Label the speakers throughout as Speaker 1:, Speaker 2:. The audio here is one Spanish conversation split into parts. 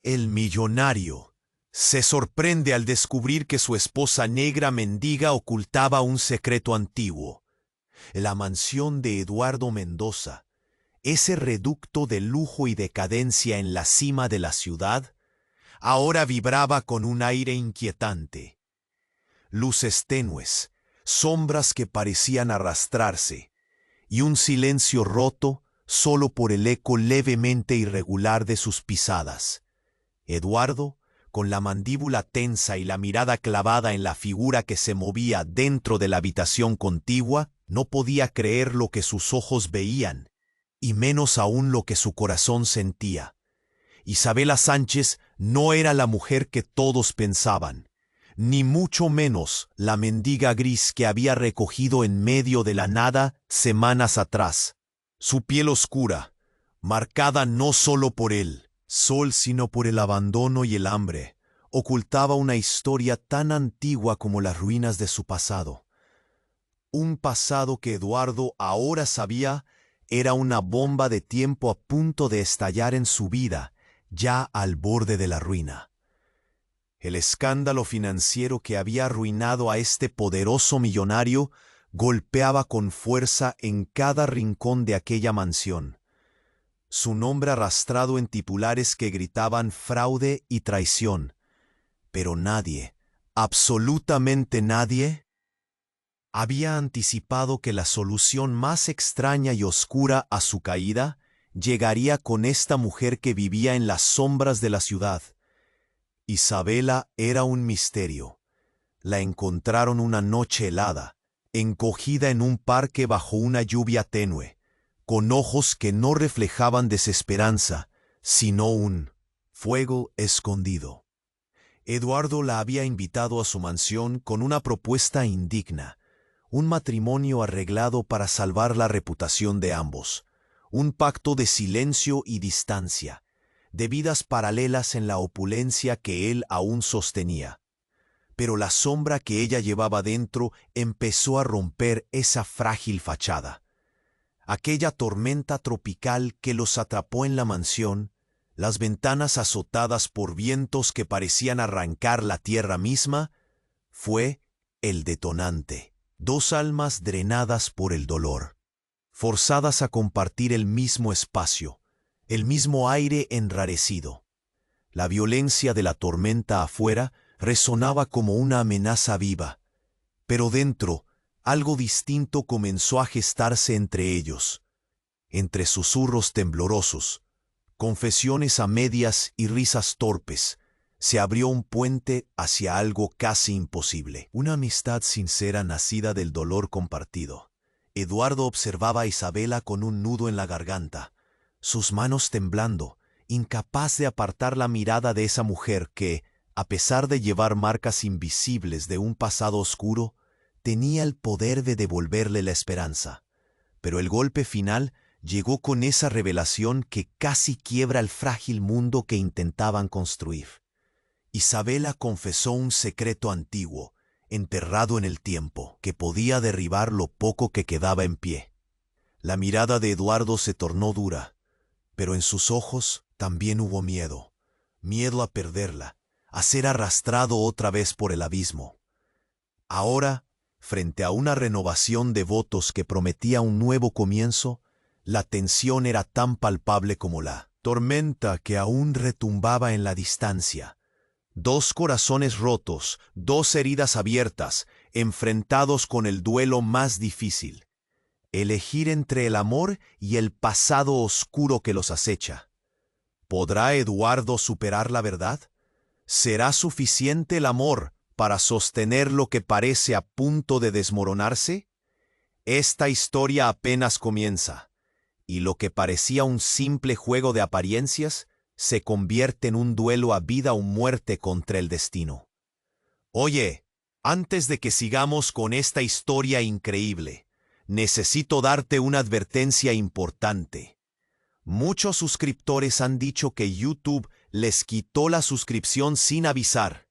Speaker 1: El millonario se sorprende al descubrir que su esposa negra mendiga ocultaba un secreto antiguo. La mansión de Eduardo Mendoza, ese reducto de lujo y decadencia en la cima de la ciudad, ahora vibraba con un aire inquietante. Luces tenues, sombras que parecían arrastrarse, y un silencio roto solo por el eco levemente irregular de sus pisadas. Eduardo, con la mandíbula tensa y la mirada clavada en la figura que se movía dentro de la habitación contigua, no podía creer lo que sus ojos veían, y menos aún lo que su corazón sentía. Isabela Sánchez no era la mujer que todos pensaban, ni mucho menos la mendiga gris que había recogido en medio de la nada semanas atrás. Su piel oscura, marcada no solo por el sol sino por el abandono y el hambre, ocultaba una historia tan antigua como las ruinas de su pasado. Un pasado que Eduardo ahora sabía era una bomba de tiempo a punto de estallar en su vida, ya al borde de la ruina. El escándalo financiero que había arruinado a este poderoso millonario golpeaba con fuerza en cada rincón de aquella mansión. Su nombre arrastrado en titulares que gritaban fraude y traición. Pero nadie, absolutamente nadie, había anticipado que la solución más extraña y oscura a su caída llegaría con esta mujer que vivía en las sombras de la ciudad. Isabela era un misterio. La encontraron una noche helada, encogida en un parque bajo una lluvia tenue, con ojos que no reflejaban desesperanza, sino un fuego escondido. Eduardo la había invitado a su mansión con una propuesta indigna, un matrimonio arreglado para salvar la reputación de ambos, un pacto de silencio y distancia, de vidas paralelas en la opulencia que él aún sostenía. Pero la sombra que ella llevaba dentro empezó a romper esa frágil fachada. Aquella tormenta tropical que los atrapó en la mansión, las ventanas azotadas por vientos que parecían arrancar la tierra misma, fue el detonante. Dos almas drenadas por el dolor, forzadas a compartir el mismo espacio, el mismo aire enrarecido. La violencia de la tormenta afuera resonaba como una amenaza viva, pero dentro algo distinto comenzó a gestarse entre ellos, entre susurros temblorosos, confesiones a medias y risas torpes. Se abrió un puente hacia algo casi imposible, una amistad sincera nacida del dolor compartido. Eduardo observaba a Isabela con un nudo en la garganta, sus manos temblando, incapaz de apartar la mirada de esa mujer que, a pesar de llevar marcas invisibles de un pasado oscuro, tenía el poder de devolverle la esperanza. Pero el golpe final llegó con esa revelación que casi quiebra el frágil mundo que intentaban construir. Isabela confesó un secreto antiguo, enterrado en el tiempo, que podía derribar lo poco que quedaba en pie. La mirada de Eduardo se tornó dura, pero en sus ojos también hubo miedo, miedo a perderla, a ser arrastrado otra vez por el abismo. Ahora, frente a una renovación de votos que prometía un nuevo comienzo, la tensión era tan palpable como la tormenta que aún retumbaba en la distancia. Dos corazones rotos, dos heridas abiertas, enfrentados con el duelo más difícil. Elegir entre el amor y el pasado oscuro que los acecha. ¿Podrá Eduardo superar la verdad? ¿Será suficiente el amor para sostener lo que parece a punto de desmoronarse? Esta historia apenas comienza, y lo que parecía un simple juego de apariencias se convierte en un duelo a vida o muerte contra el destino. Oye, antes de que sigamos con esta historia increíble, necesito darte una advertencia importante. Muchos suscriptores han dicho que YouTube les quitó la suscripción sin avisar.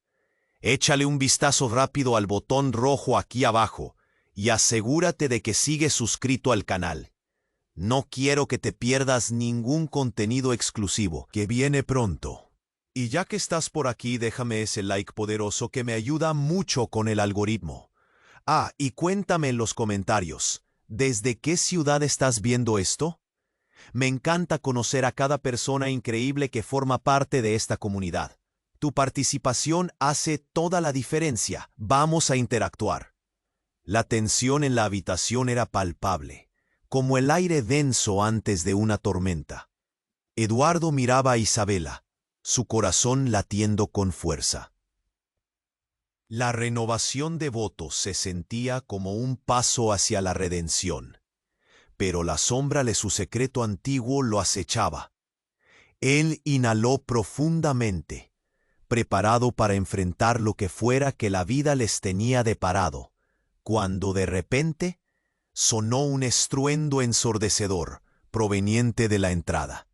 Speaker 1: Échale un vistazo rápido al botón rojo aquí abajo y asegúrate de que sigues suscrito al canal. No quiero que te pierdas ningún contenido exclusivo que viene pronto. Y ya que estás por aquí, déjame ese like poderoso que me ayuda mucho con el algoritmo. Ah, y cuéntame en los comentarios, ¿desde qué ciudad estás viendo esto? Me encanta conocer a cada persona increíble que forma parte de esta comunidad. Tu participación hace toda la diferencia. Vamos a interactuar. La tensión en la habitación era palpable, como el aire denso antes de una tormenta. Eduardo miraba a Isabela, su corazón latiendo con fuerza. La renovación de votos se sentía como un paso hacia la redención, pero la sombra de su secreto antiguo lo acechaba. Él inhaló profundamente, preparado para enfrentar lo que fuera que la vida les tenía deparado, cuando de repente sonó un estruendo ensordecedor proveniente de la entrada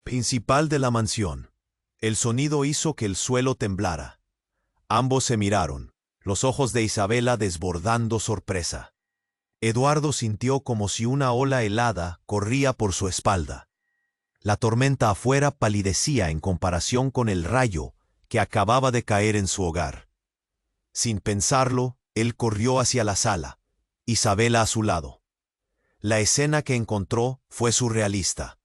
Speaker 1: principal de la mansión. El sonido hizo que el suelo temblara. Ambos se miraron, los ojos de Isabela desbordando sorpresa. Eduardo sintió como si una ola helada corría por su espalda. La tormenta afuera palidecía en comparación con el rayo que acababa de caer en su hogar. Sin pensarlo, él corrió hacia la sala, Isabela a su lado. La escena que encontró fue surrealista.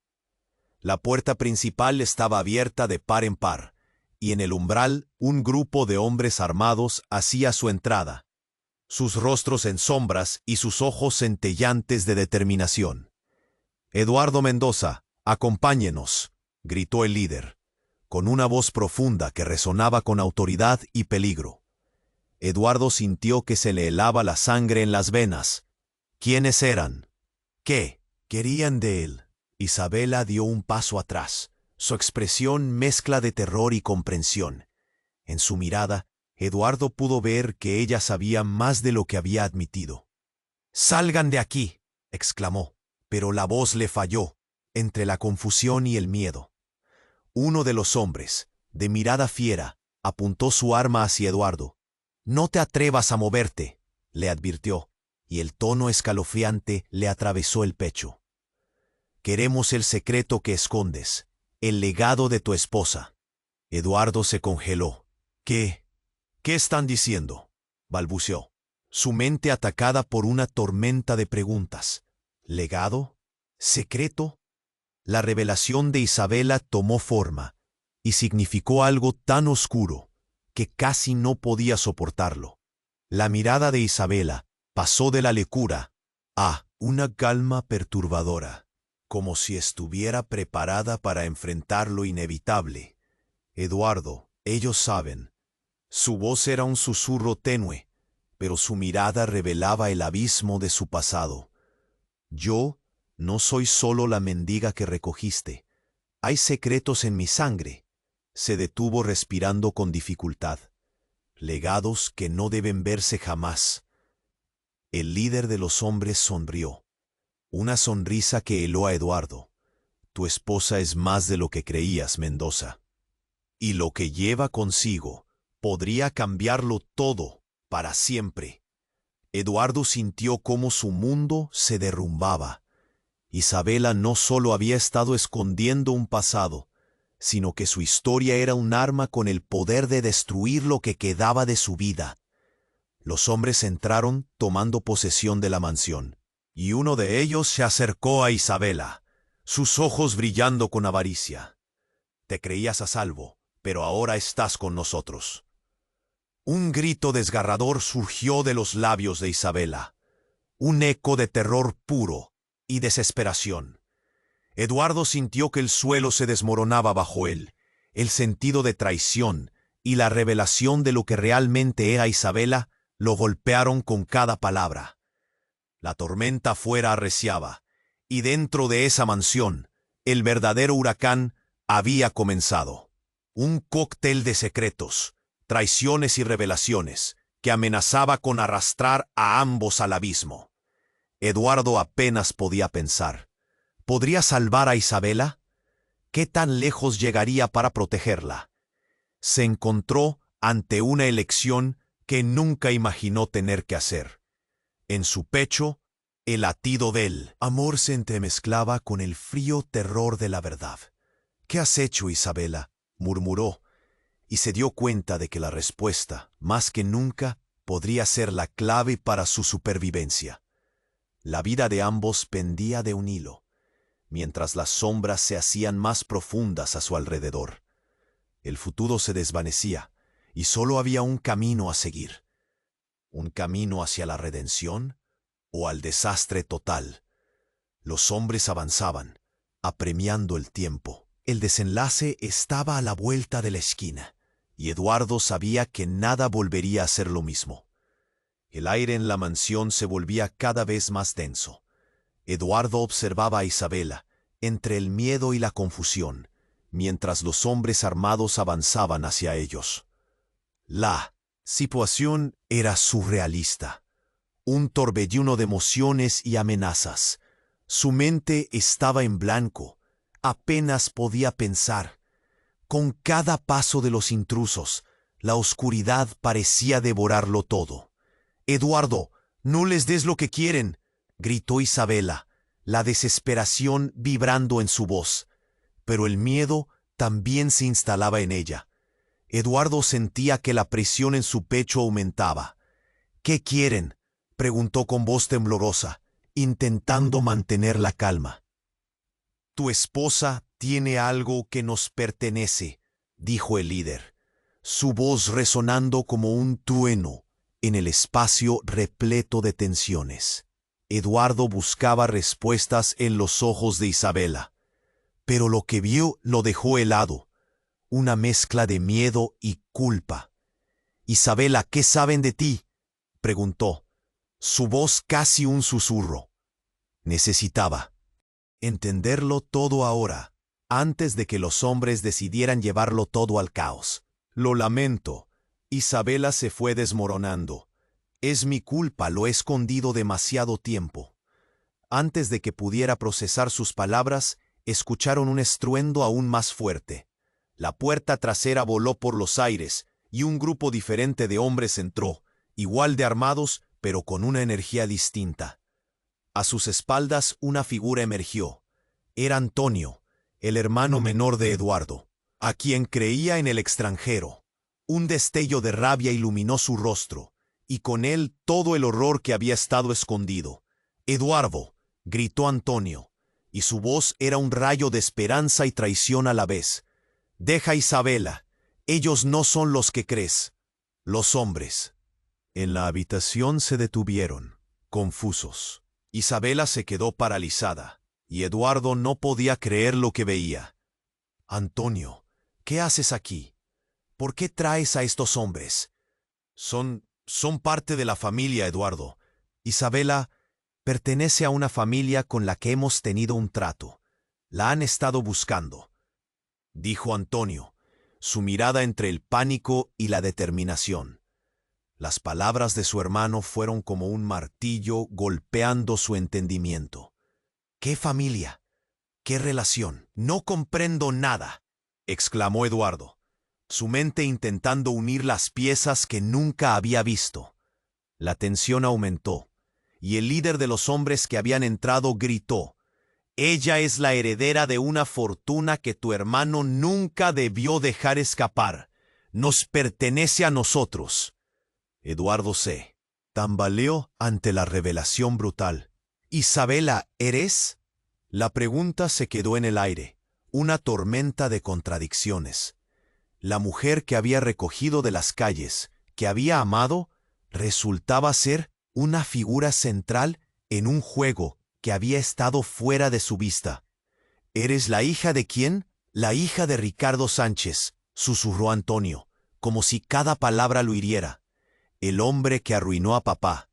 Speaker 1: La puerta principal estaba abierta de par en par, y en el umbral un grupo de hombres armados hacía su entrada, sus rostros en sombras y sus ojos centellantes de determinación. «Eduardo Mendoza, acompáñenos», gritó el líder, con una voz profunda que resonaba con autoridad y peligro. Eduardo sintió que se le helaba la sangre en las venas. ¿Quiénes eran? ¿Qué querían de él? Isabela dio un paso atrás, su expresión mezcla de terror y comprensión. En su mirada, Eduardo pudo ver que ella sabía más de lo que había admitido. «¡Salgan de aquí!», exclamó, pero la voz le falló, entre la confusión y el miedo. Uno de los hombres, de mirada fiera, apuntó su arma hacia Eduardo. «No te atrevas a moverte», le advirtió, y el tono escalofriante le atravesó el pecho. «Queremos el secreto que escondes, el legado de tu esposa». Eduardo se congeló. ¿Qué están diciendo?», balbuceó, su mente atacada por una tormenta de preguntas. ¿Legado? ¿Secreto? La revelación de Isabela tomó forma y significó algo tan oscuro que casi no podía soportarlo. La mirada de Isabela pasó de la locura a una calma perturbadora, como si estuviera preparada para enfrentar lo inevitable. «Eduardo, ellos saben». Su voz era un susurro tenue, pero su mirada revelaba el abismo de su pasado. «Yo no soy solo la mendiga que recogiste. Hay secretos en mi sangre». Se detuvo respirando con dificultad. «Legados que no deben verse jamás». El líder de los hombres sonrió. Una sonrisa que heló a Eduardo. «Tu esposa es más de lo que creías, Mendoza. Y lo que lleva consigo podría cambiarlo todo para siempre». Eduardo sintió cómo su mundo se derrumbaba. Isabela no solo había estado escondiendo un pasado, sino que su historia era un arma con el poder de destruir lo que quedaba de su vida. Los hombres entraron tomando posesión de la mansión, y uno de ellos se acercó a Isabela, sus ojos brillando con avaricia. «Te creías a salvo, pero ahora estás con nosotros». Un grito desgarrador surgió de los labios de Isabela, un eco de terror puro y desesperación. Eduardo sintió que el suelo se desmoronaba bajo él. El sentido de traición y la revelación de lo que realmente era Isabela lo golpearon con cada palabra. La tormenta afuera arreciaba, y dentro de esa mansión, el verdadero huracán había comenzado. Un cóctel de secretos, traiciones y revelaciones que amenazaba con arrastrar a ambos al abismo. Eduardo apenas podía pensar. ¿Podría salvar a Isabela? ¿Qué tan lejos llegaría para protegerla? Se encontró ante una elección que nunca imaginó tener que hacer. En su pecho, el latido del amor se entremezclaba con el frío terror de la verdad. «¿Qué has hecho, Isabela?», murmuró, y se dio cuenta de que la respuesta, más que nunca, podría ser la clave para su supervivencia. La vida de ambos pendía de un hilo, mientras las sombras se hacían más profundas a su alrededor. El futuro se desvanecía, y solo había un camino a seguir. ¿Un camino hacia la redención o al desastre total? Los hombres avanzaban, apremiando el tiempo. El desenlace estaba a la vuelta de la esquina, y Eduardo sabía que nada volvería a ser lo mismo. El aire en la mansión se volvía cada vez más denso. Eduardo observaba a Isabela, entre el miedo y la confusión, mientras los hombres armados avanzaban hacia ellos. La situación era surrealista. Un torbellino de emociones y amenazas. Su mente estaba en blanco. Apenas podía pensar. Con cada paso de los intrusos, la oscuridad parecía devorarlo todo. «Eduardo, no les des lo que quieren», gritó Isabela, la desesperación vibrando en su voz. Pero el miedo también se instalaba en ella. Eduardo sentía que la presión en su pecho aumentaba. «¿Qué quieren?», preguntó con voz temblorosa, intentando mantener la calma. «Tu esposa tiene algo que nos pertenece», dijo el líder, su voz resonando como un trueno en el espacio repleto de tensiones. Eduardo buscaba respuestas en los ojos de Isabela, pero lo que vio lo dejó helado, una mezcla de miedo y culpa. «Isabela, ¿qué saben de ti?», preguntó, su voz casi un susurro. Necesitaba entenderlo todo ahora, antes de que los hombres decidieran llevarlo todo al caos. «Lo lamento», Isabela se fue desmoronando. «Es mi culpa, lo he escondido demasiado tiempo». Antes de que pudiera procesar sus palabras, escucharon un estruendo aún más fuerte. La puerta trasera voló por los aires y un grupo diferente de hombres entró, igual de armados, pero con una energía distinta. A sus espaldas una figura emergió. Era Antonio, el hermano menor de Eduardo, a quien creía en el extranjero. Un destello de rabia iluminó su rostro, y con él todo el horror que había estado escondido. «Eduardo», gritó Antonio, y su voz era un rayo de esperanza y traición a la vez. «Deja a Isabela, ellos no son los que crees». Los hombres en la habitación se detuvieron, confusos. Isabela se quedó paralizada, y Eduardo no podía creer lo que veía. «Antonio, ¿qué haces aquí? ¿Por qué traes a estos hombres?» Son parte de la familia, Eduardo. Isabela pertenece a una familia con la que hemos tenido un trato. La han estado buscando», dijo Antonio, su mirada entre el pánico y la determinación. Las palabras de su hermano fueron como un martillo golpeando su entendimiento. «¿Qué familia? ¿Qué relación? No comprendo nada», exclamó Eduardo, su mente intentando unir las piezas que nunca había visto. La tensión aumentó, y el líder de los hombres que habían entrado gritó: «Ella es la heredera de una fortuna que tu hermano nunca debió dejar escapar. Nos pertenece a nosotros». Eduardo se tambaleó ante la revelación brutal. «Isabela, ¿eres?». La pregunta se quedó en el aire, una tormenta de contradicciones. La mujer que había recogido de las calles, que había amado, resultaba ser una figura central en un juego que había estado fuera de su vista. «¿Eres la hija de quién?». «La hija de Ricardo Sánchez», susurró Antonio, como si cada palabra lo hiriera. «El hombre que arruinó a papá».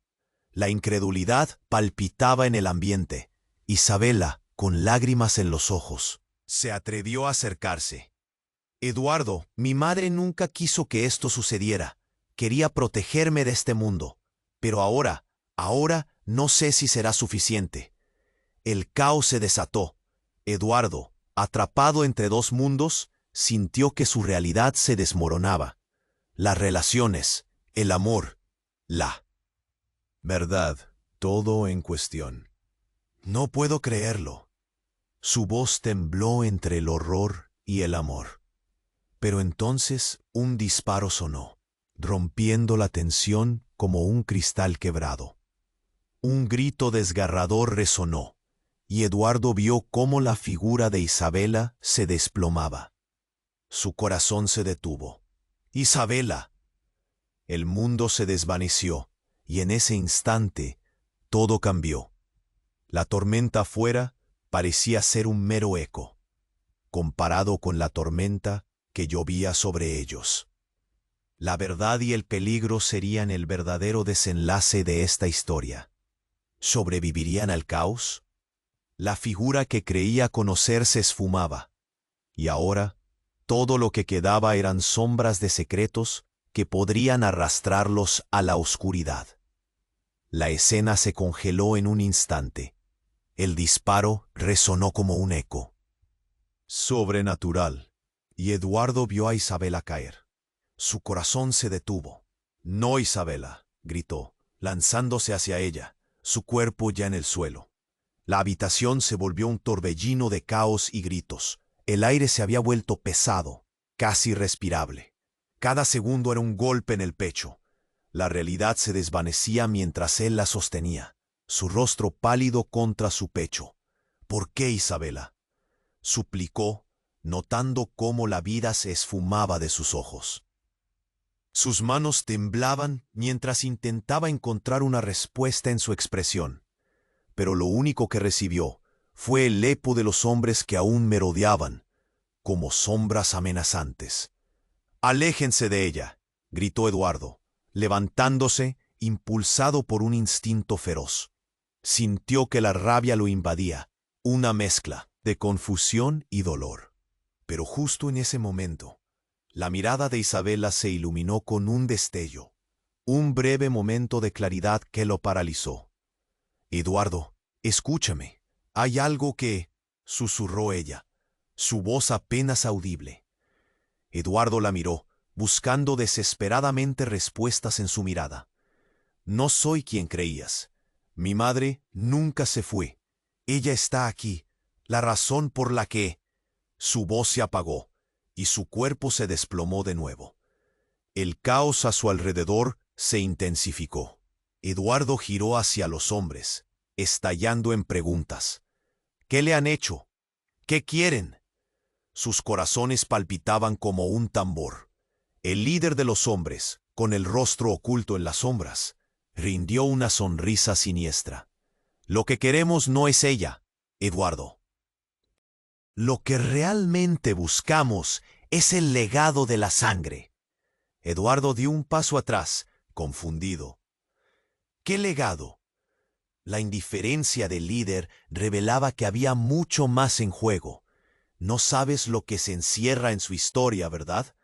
Speaker 1: La incredulidad palpitaba en el ambiente. Isabela, con lágrimas en los ojos, se atrevió a acercarse. «Eduardo, mi madre nunca quiso que esto sucediera. Quería protegerme de este mundo. Pero ahora no sé si será suficiente». El caos se desató. Eduardo, atrapado entre dos mundos, sintió que su realidad se desmoronaba. Las relaciones, el amor, la verdad, todo en cuestión. «No puedo creerlo». Su voz tembló entre el horror y el amor. Pero entonces un disparo sonó, rompiendo la tensión como un cristal quebrado. Un grito desgarrador resonó, y Eduardo vio cómo la figura de Isabela se desplomaba. Su corazón se detuvo. ¡Isabela! El mundo se desvaneció, y en ese instante todo cambió. La tormenta afuera parecía ser un mero eco, comparado con la tormenta que llovía sobre ellos. La verdad y el peligro serían el verdadero desenlace de esta historia. ¿Sobrevivirían al caos? La figura que creía conocer se esfumaba, y ahora todo lo que quedaba eran sombras de secretos que podrían arrastrarlos a la oscuridad. La escena se congeló en un instante. El disparo resonó como un eco. Sobrenatural. Y Eduardo vio a Isabela caer. Su corazón se detuvo. «No, Isabela», gritó, lanzándose hacia ella, su cuerpo ya en el suelo. La habitación se volvió un torbellino de caos y gritos. El aire se había vuelto pesado, casi irrespirable. Cada segundo era un golpe en el pecho. La realidad se desvanecía mientras él la sostenía, su rostro pálido contra su pecho. «¿Por qué, Isabela?», suplicó, notando cómo la vida se esfumaba de sus ojos. Sus manos temblaban mientras intentaba encontrar una respuesta en su expresión, pero lo único que recibió fue el eco de los hombres que aún merodeaban, como sombras amenazantes. «Aléjense de ella», gritó Eduardo, levantándose, impulsado por un instinto feroz. Sintió que la rabia lo invadía, una mezcla de confusión y dolor. Pero justo en ese momento, la mirada de Isabela se iluminó con un destello, un breve momento de claridad que lo paralizó. «Eduardo, escúchame, hay algo que…», susurró ella, su voz apenas audible. Eduardo la miró, buscando desesperadamente respuestas en su mirada. «No soy quien creías. Mi madre nunca se fue. Ella está aquí, la razón por la que…». Su voz se apagó, y su cuerpo se desplomó de nuevo. El caos a su alrededor se intensificó. Eduardo giró hacia los hombres, estallando en preguntas. «¿Qué le han hecho? ¿Qué quieren?». Sus corazones palpitaban como un tambor. El líder de los hombres, con el rostro oculto en las sombras, rindió una sonrisa siniestra. «Lo que queremos no es ella, Eduardo. Lo que realmente buscamos es el legado de la sangre». Eduardo dio un paso atrás, confundido. «¿Qué legado?». La indiferencia del líder revelaba que había mucho más en juego. «No sabes lo que se encierra en su historia, ¿verdad?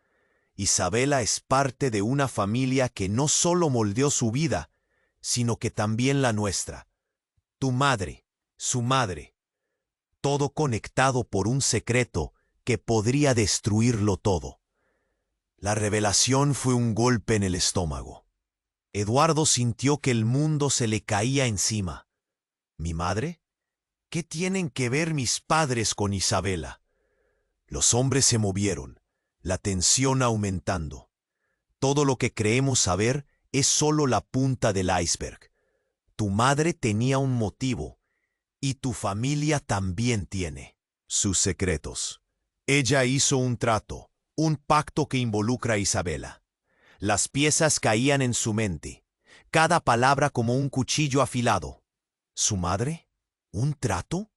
Speaker 1: Isabela es parte de una familia que no solo moldeó su vida, sino que también la nuestra. Tu madre, su madre. Todo conectado por un secreto que podría destruirlo todo». La revelación fue un golpe en el estómago. Eduardo sintió que el mundo se le caía encima. ¿Mi madre? ¿Qué tienen que ver mis padres con Isabela? Los hombres se movieron, la tensión aumentando. Todo lo que creemos saber es solo la punta del iceberg. Tu madre tenía un motivo, y tu familia también tiene sus secretos. Ella hizo un trato, un pacto que involucra a Isabela. Las piezas caían en su mente, cada palabra como un cuchillo afilado. ¿Su madre? ¿Un trato?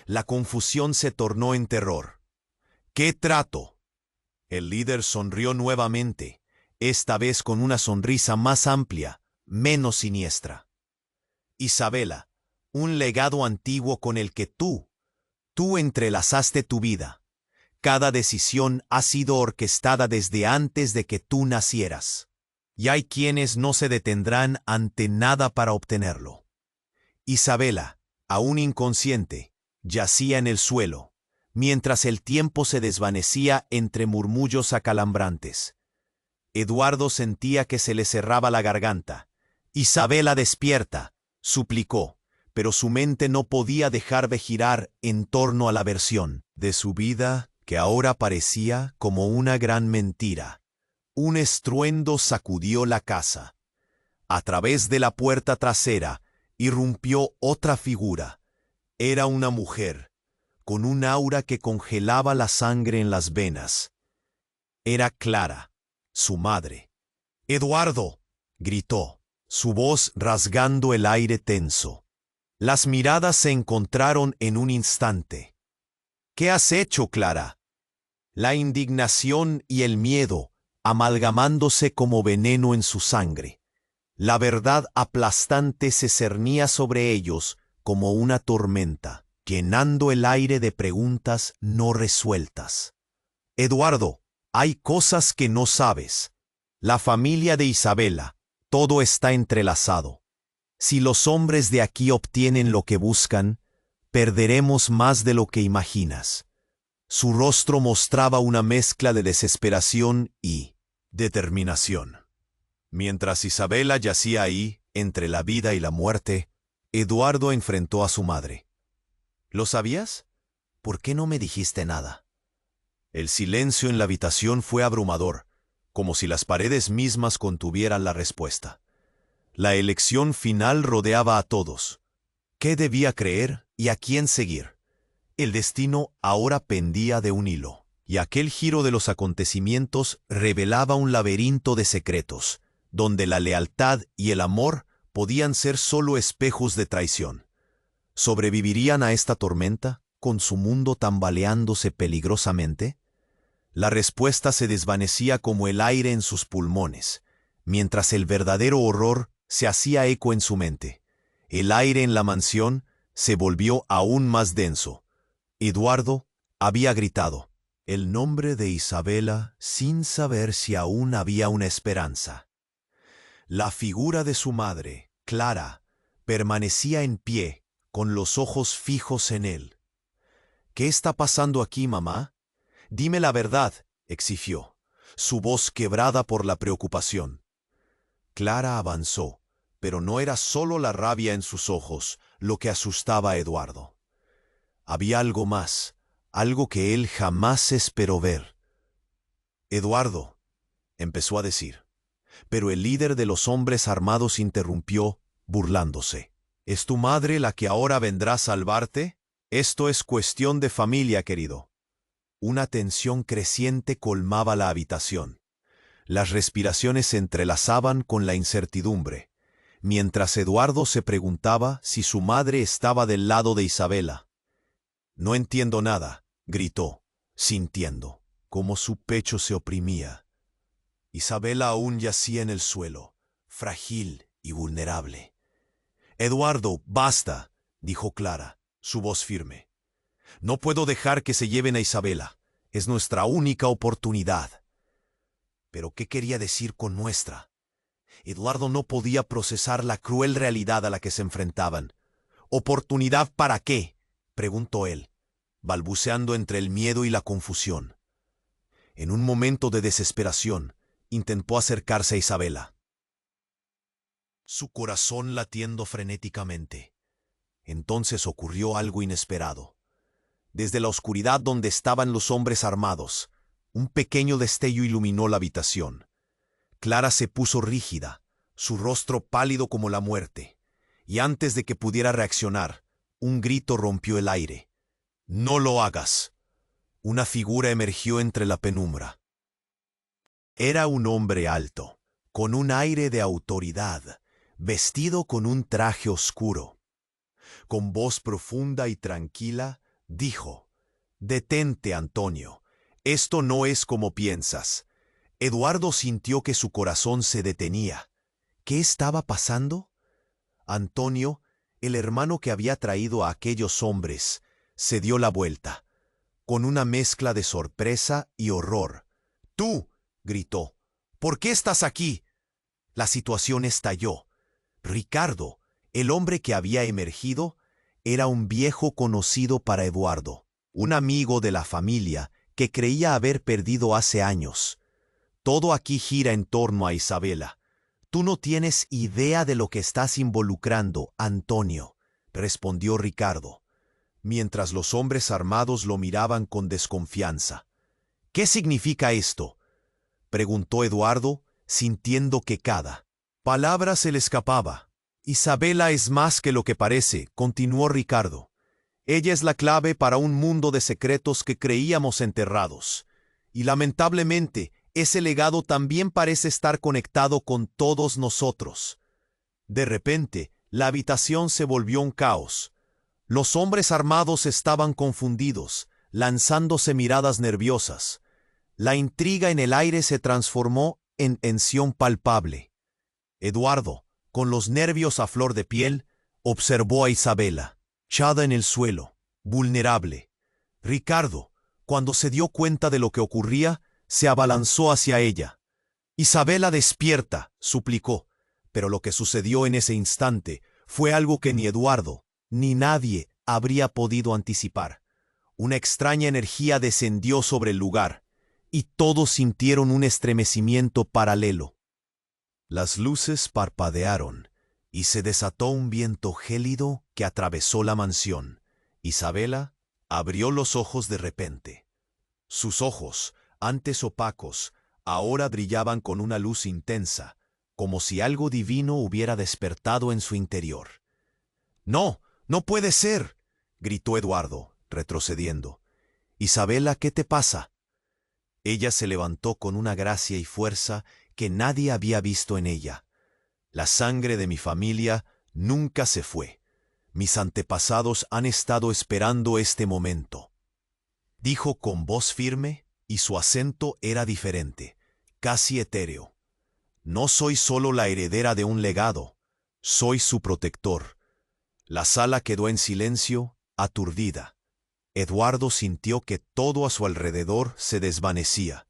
Speaker 1: La confusión se tornó en terror. «¿Qué trato?». El líder sonrió nuevamente, esta vez con una sonrisa más amplia, menos siniestra. «Isabela, un legado antiguo con el que tú entrelazaste tu vida. Cada decisión ha sido orquestada desde antes de que tú nacieras. Y hay quienes no se detendrán ante nada para obtenerlo». Isabela, aún inconsciente, yacía en el suelo, mientras el tiempo se desvanecía entre murmullos acalambrantes. Eduardo sentía que se le cerraba la garganta. «Isabela, despierta», suplicó, pero su mente no podía dejar de girar en torno a la versión de su vida que ahora parecía como una gran mentira. Un estruendo sacudió la casa. A través de la puerta trasera irrumpió otra figura. Era una mujer, con un aura que congelaba la sangre en las venas. Era Clara, su madre. «¡Eduardo!», gritó, su voz rasgando el aire tenso. Las miradas se encontraron en un instante. «¿Qué has hecho, Clara?». La indignación y el miedo amalgamándose como veneno en su sangre. La verdad aplastante se cernía sobre ellos como una tormenta, llenando el aire de preguntas no resueltas. «Eduardo, hay cosas que no sabes. La familia de Isabela, todo está entrelazado. Si los hombres de aquí obtienen lo que buscan, perderemos más de lo que imaginas». Su rostro mostraba una mezcla de desesperación y determinación. Mientras Isabela yacía ahí, entre la vida y la muerte, Eduardo enfrentó a su madre. «¿Lo sabías? ¿Por qué no me dijiste nada?». El silencio en la habitación fue abrumador, como si las paredes mismas contuvieran la respuesta. La elección final rodeaba a todos. ¿Qué debía creer y a quién seguir? El destino ahora pendía de un hilo, y aquel giro de los acontecimientos revelaba un laberinto de secretos, donde la lealtad y el amor podían ser solo espejos de traición. ¿Sobrevivirían a esta tormenta, con su mundo tambaleándose peligrosamente? La respuesta se desvanecía como el aire en sus pulmones, mientras el verdadero horror se hacía eco en su mente. El aire en la mansión se volvió aún más denso. Eduardo había gritado el nombre de Isabela sin saber si aún había una esperanza. La figura de su madre, Clara, permanecía en pie, con los ojos fijos en él. «¿Qué está pasando aquí, mamá? Dime la verdad», exigió, su voz quebrada por la preocupación. Clara avanzó, pero no era solo la rabia en sus ojos lo que asustaba a Eduardo. Había algo más, algo que él jamás esperó ver. «Eduardo», empezó a decir, pero el líder de los hombres armados interrumpió, burlándose. «¿Es tu madre la que ahora vendrá a salvarte? Esto es cuestión de familia, querido». Una tensión creciente colmaba la habitación. Las respiraciones se entrelazaban con la incertidumbre, mientras Eduardo se preguntaba si su madre estaba del lado de Isabela. «No entiendo nada», gritó, sintiendo cómo su pecho se oprimía. Isabela aún yacía en el suelo, frágil y vulnerable. «Eduardo, basta», dijo Clara, su voz firme. «No puedo dejar que se lleven a Isabela. Es nuestra única oportunidad». ¿Pero qué quería decir con nuestra? Eduardo no podía procesar la cruel realidad a la que se enfrentaban. «¿Oportunidad para qué?», preguntó él, balbuceando entre el miedo y la confusión. En un momento de desesperación, intentó acercarse a Isabela, su corazón latiendo frenéticamente. Entonces ocurrió algo inesperado. Desde la oscuridad donde estaban los hombres armados, un pequeño destello iluminó la habitación. Clara se puso rígida, su rostro pálido como la muerte, y antes de que pudiera reaccionar, un grito rompió el aire. «¡No lo hagas!». Una figura emergió entre la penumbra. Era un hombre alto, con un aire de autoridad, vestido con un traje oscuro. Con voz profunda y tranquila, dijo: «Detente, Antonio. Esto no es como piensas». Eduardo sintió que su corazón se detenía. ¿Qué estaba pasando? Antonio, el hermano que había traído a aquellos hombres, se dio la vuelta, con una mezcla de sorpresa y horror. «¡Tú!», gritó. «¿Por qué estás aquí?». La situación estalló. Ricardo, el hombre que había emergido, era un viejo conocido para Eduardo, un amigo de la familia que creía haber perdido hace años. «Todo aquí gira en torno a Isabela. Tú no tienes idea de lo que estás involucrando, Antonio», respondió Ricardo. mientras los hombres armados lo miraban con desconfianza. «¿Qué significa esto?», preguntó Eduardo, sintiendo que cada palabra se le escapaba. «Isabela es más que lo que parece», continuó Ricardo. «Ella es la clave para un mundo de secretos que creíamos enterrados. Y lamentablemente, ese legado también parece estar conectado con todos nosotros». De repente, la habitación se volvió un caos. Los hombres armados estaban confundidos, lanzándose miradas nerviosas. La intriga en el aire se transformó en tensión palpable. Eduardo, con los nervios a flor de piel, observó a Isabela, echada en el suelo, vulnerable. Ricardo, cuando se dio cuenta de lo que ocurría, se abalanzó hacia ella. «Isabela, despierta», suplicó, pero lo que sucedió en ese instante fue algo que ni Eduardo, ni nadie habría podido anticipar. Una extraña energía descendió sobre el lugar, y todos sintieron un estremecimiento paralelo. Las luces parpadearon, y se desató un viento gélido que atravesó la mansión. Isabela abrió los ojos de repente. Sus ojos, antes opacos, ahora brillaban con una luz intensa, como si algo divino hubiera despertado en su interior. «No, no puede ser», gritó Eduardo, retrocediendo. «Isabela, ¿qué te pasa?». Ella se levantó con una gracia y fuerza que nadie había visto en ella. «La sangre de mi familia nunca se fue. Mis antepasados han estado esperando este momento», dijo con voz firme, y su acento era diferente, casi etéreo. «No soy solo la heredera de un legado, soy su protector». La sala quedó en silencio, aturdida. Eduardo sintió que todo a su alrededor se desvanecía.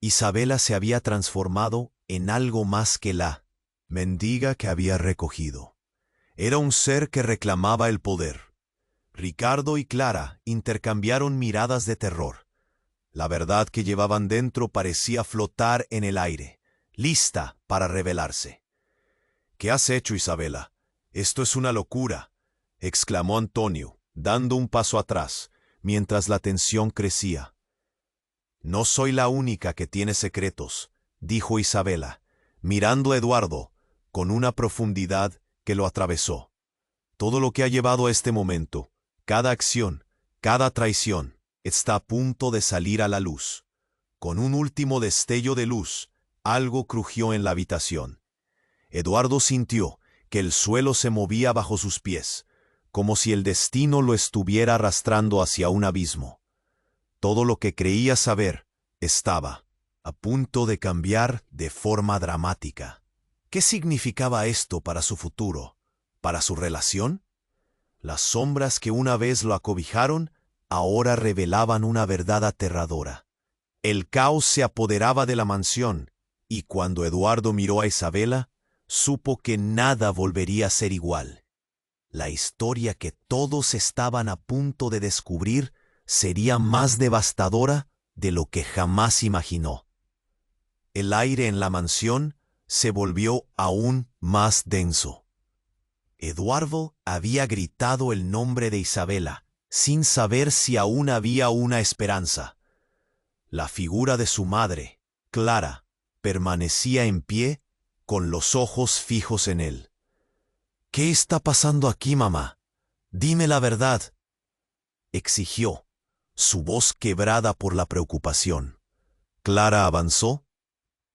Speaker 1: Isabela se había transformado en algo más que la mendiga que había recogido. Era un ser que reclamaba el poder. Ricardo y Clara intercambiaron miradas de terror. La verdad que llevaban dentro parecía flotar en el aire, lista para revelarse. «¿Qué has hecho, Isabela? Esto es una locura», exclamó Antonio, dando un paso atrás, mientras la tensión crecía. «No soy la única que tiene secretos», dijo Isabela, mirando a Eduardo con una profundidad que lo atravesó. «Todo lo que ha llevado a este momento, cada acción, cada traición, está a punto de salir a la luz». Con un último destello de luz, algo crujió en la habitación. Eduardo sintió que el suelo se movía bajo sus pies, como si el destino lo estuviera arrastrando hacia un abismo. Todo lo que creía saber estaba a punto de cambiar de forma dramática. ¿Qué significaba esto para su futuro, para su relación? Las sombras que una vez lo acobijaron ahora revelaban una verdad aterradora. El caos se apoderaba de la mansión, y cuando Eduardo miró a Isabela, supo que nada volvería a ser igual. La historia que todos estaban a punto de descubrir sería más devastadora de lo que jamás imaginó. El aire en la mansión se volvió aún más denso. Eduardo había gritado el nombre de Isabela, sin saber si aún había una esperanza. La figura de su madre, Clara, permanecía en pie, con los ojos fijos en él. «¿Qué está pasando aquí, mamá? Dime la verdad», exigió, su voz quebrada por la preocupación. Clara avanzó,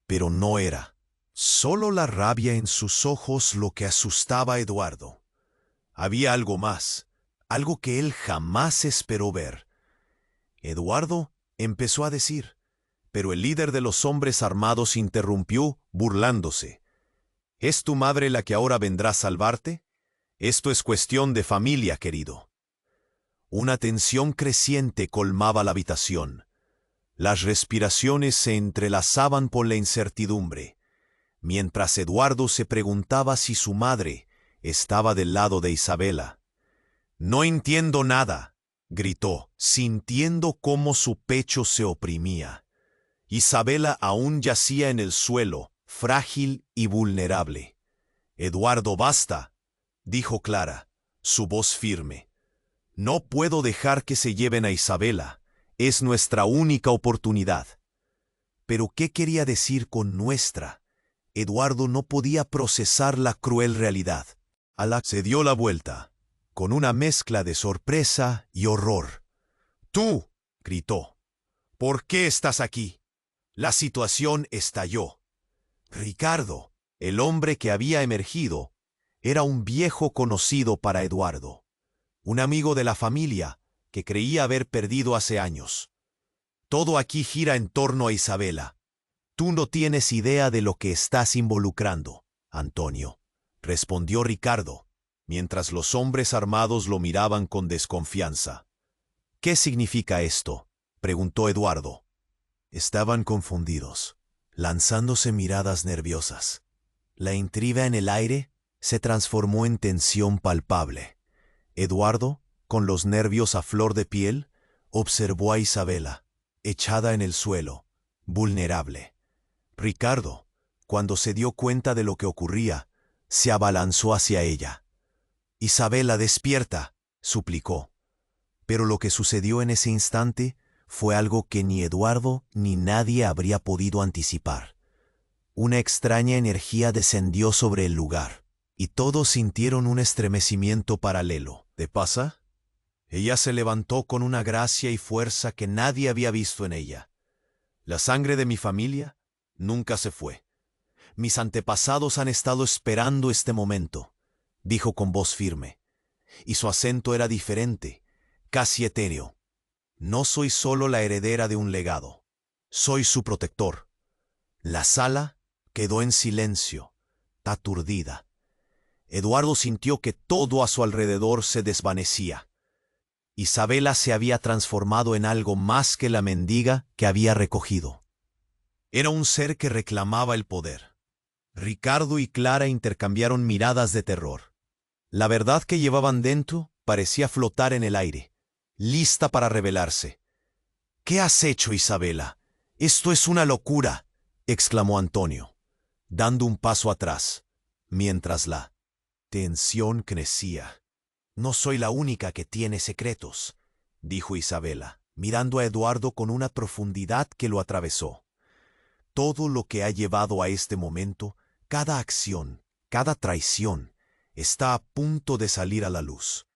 Speaker 1: pero no era solo la rabia en sus ojos lo que asustaba a Eduardo. Había algo más, algo que él jamás esperó ver. Eduardo empezó a decir, pero el líder de los hombres armados interrumpió, burlándose. ¿Es tu madre la que ahora vendrá a salvarte? Esto es cuestión de familia, querido. Una tensión creciente colmaba la habitación. Las respiraciones se entrelazaban por la incertidumbre, mientras Eduardo se preguntaba si su madre estaba del lado de Isabela. «No entiendo nada», gritó, sintiendo cómo su pecho se oprimía. Isabela aún yacía en el suelo, frágil y vulnerable. «Eduardo, basta», dijo Clara, su voz firme. No puedo dejar que se lleven a Isabela. Es nuestra única oportunidad. Pero ¿qué quería decir con nuestra? Eduardo no podía procesar la cruel realidad. Alá se dio la vuelta, con una mezcla de sorpresa y horror. ¡Tú!, gritó. ¿Por qué estás aquí? La situación estalló. Ricardo, el hombre que había emergido, era un viejo conocido para Eduardo, un amigo de la familia que creía haber perdido hace años. Todo aquí gira en torno a Isabela. Tú no tienes idea de lo que estás involucrando, Antonio, respondió Ricardo, mientras los hombres armados lo miraban con desconfianza. ¿Qué significa esto?, preguntó Eduardo. Estaban confundidos, lanzándose miradas nerviosas. La intriga en el aire se transformó en tensión palpable. Eduardo, con los nervios a flor de piel, observó a Isabela, echada en el suelo, vulnerable. Ricardo, cuando se dio cuenta de lo que ocurría, se abalanzó hacia ella. «Isabela, despierta», suplicó. Pero lo que sucedió en ese instante fue algo que ni Eduardo ni nadie habría podido anticipar. Una extraña energía descendió sobre el lugar, y todos sintieron un estremecimiento paralelo. ¿Te pasa? Ella se levantó con una gracia y fuerza que nadie había visto en ella. La sangre de mi familia nunca se fue. Mis antepasados han estado esperando este momento, dijo con voz firme, y su acento era diferente, casi etéreo. No soy solo la heredera de un legado, soy su protector. La sala quedó en silencio, aturdida. Eduardo sintió que todo a su alrededor se desvanecía. Isabela se había transformado en algo más que la mendiga que había recogido. Era un ser que reclamaba el poder. Ricardo y Clara intercambiaron miradas de terror. La verdad que llevaban dentro parecía flotar en el aire, lista para revelarse. «¿Qué has hecho, Isabela? Esto es una locura», exclamó Antonio, dando un paso atrás, mientras la tensión crecía. «No soy la única que tiene secretos», dijo Isabela, mirando a Eduardo con una profundidad que lo atravesó. Todo lo que ha llevado a este momento, cada acción, cada traición, está a punto de salir a la luz.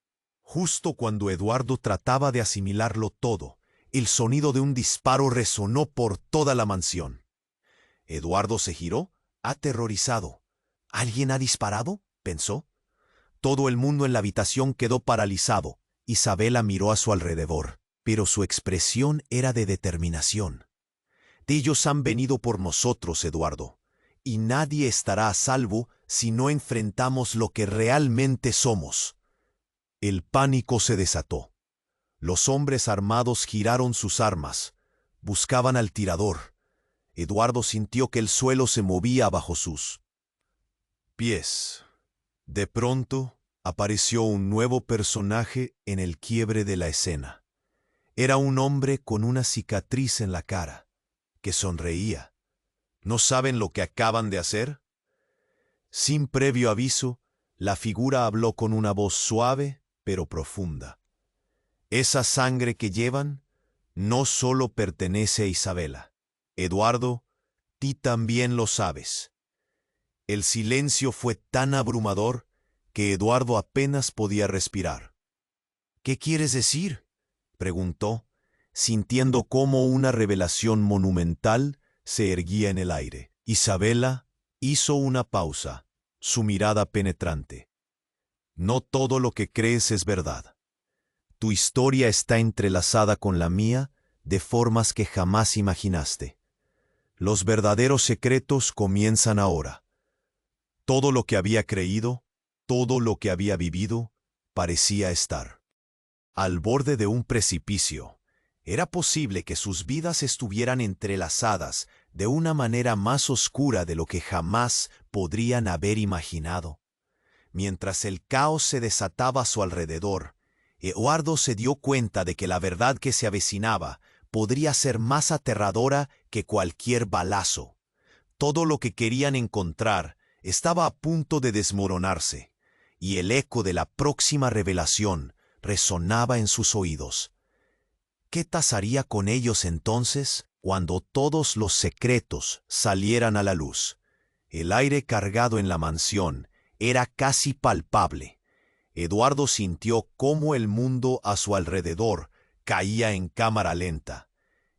Speaker 1: Justo cuando Eduardo trataba de asimilarlo todo, el sonido de un disparo resonó por toda la mansión. Eduardo se giró, aterrorizado. ¿Alguien ha disparado?, pensó. Todo el mundo en la habitación quedó paralizado. Isabela miró a su alrededor, pero su expresión era de determinación. «Ellos han venido por nosotros, Eduardo, y nadie estará a salvo si no enfrentamos lo que realmente somos». El pánico se desató. Los hombres armados giraron sus armas, buscaban al tirador. Eduardo sintió que el suelo se movía bajo sus pies. De pronto apareció un nuevo personaje en el quiebre de la escena. Era un hombre con una cicatriz en la cara, que sonreía. ¿No saben lo que acaban de hacer? Sin previo aviso, la figura habló con una voz suave pero profunda. Esa sangre que llevan no solo pertenece a Isabela. Eduardo, tú también lo sabes. El silencio fue tan abrumador que Eduardo apenas podía respirar. «¿Qué quieres decir?», preguntó, sintiendo cómo una revelación monumental se erguía en el aire. Isabela hizo una pausa, su mirada penetrante. «No todo lo que crees es verdad. Tu historia está entrelazada con la mía de formas que jamás imaginaste. Los verdaderos secretos comienzan ahora». Todo lo que había creído, todo lo que había vivido, parecía estar al borde de un precipicio. Era posible que sus vidas estuvieran entrelazadas de una manera más oscura de lo que jamás podrían haber imaginado. Mientras el caos se desataba a su alrededor, Eduardo se dio cuenta de que la verdad que se avecinaba podría ser más aterradora que cualquier balazo. Todo lo que querían encontrar estaba a punto de desmoronarse, y el eco de la próxima revelación resonaba en sus oídos. ¿Qué pasaría con ellos entonces cuando todos los secretos salieran a la luz? El aire cargado en la mansión era casi palpable. Eduardo sintió cómo el mundo a su alrededor caía en cámara lenta.